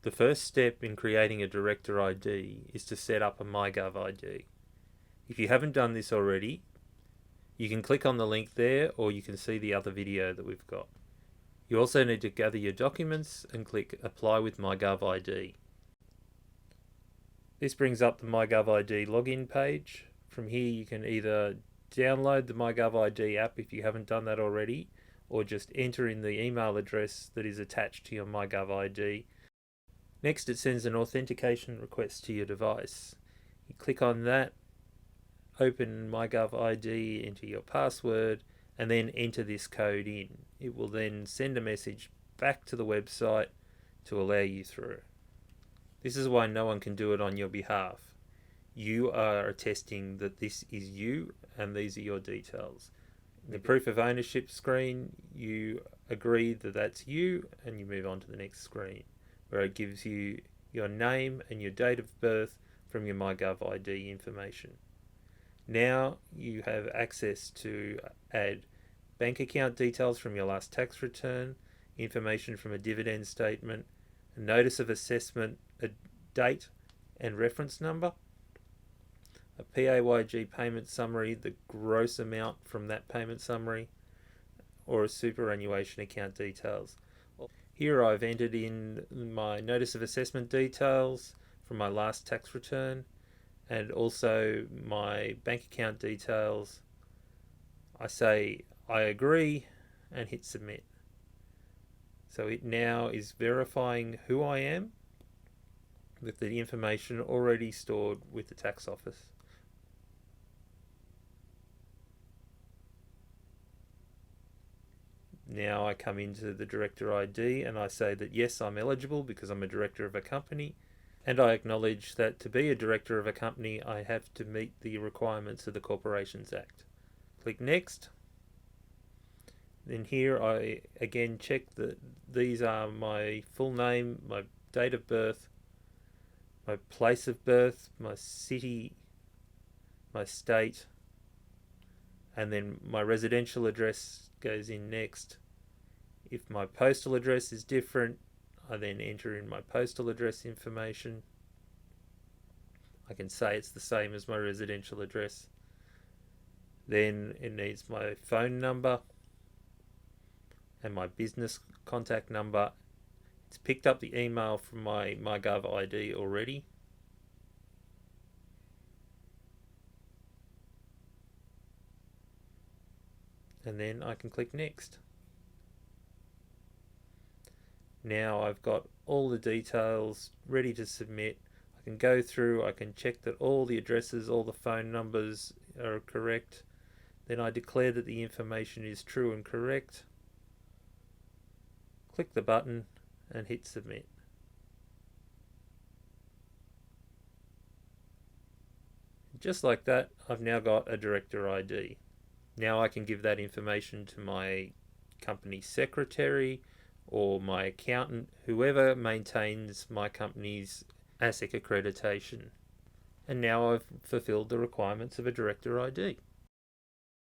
The first step in creating a Director ID is to set up a MyGovID. If you haven't done this already, you can click on the link there, or you can see the other video that we've got. You also need to gather your documents and click Apply with MyGovID. This brings up the MyGovID login page. From here you can either download the MyGovID app if you haven't done that already, or just enter in the email address that is attached to your MyGovID. Next, it sends an authentication request to your device. You click on that, open MyGovID, enter your password, and then enter this code in. It will then send a message back to the website to allow you through. This is why no one can do it on your behalf. You are attesting that this is you and these are your details. In the proof of ownership screen, you agree that that's you and you move on to the next screen, where it gives you your name and your date of birth from your MyGovID information. Now you have access to add bank account details from your last tax return, information from a dividend statement, a notice of assessment, a date and reference number, a PAYG payment summary, the gross amount from that payment summary, or a superannuation account details. Here I've entered in my notice of assessment details from my last tax return and also my bank account details. I say I agree and hit submit. So it now is verifying who I am with the information already stored with the tax office. Now I come into the Director ID and I say that yes, I'm eligible because I'm a director of a company, and I acknowledge that to be a director of a company I have to meet the requirements of the Corporations Act. Click Next. Then here I again check that these are my full name, my date of birth, my place of birth, my city, my state, and then my residential address goes in next. If my postal address is different, I then enter in my postal address information. I can say it's the same as my residential address. Then it needs my phone number and my business contact number. It's picked up the email from my MyGovID already. And then I can click Next. Now I've got all the details ready to submit. I can go through, I can check that all the addresses, all the phone numbers are correct. Then I declare that the information is true and correct. Click the button and hit submit. Just like that, I've now got a Director ID. Now I can give that information to my company secretary or my accountant, whoever maintains my company's ASIC accreditation. And now I've fulfilled the requirements of a Director ID.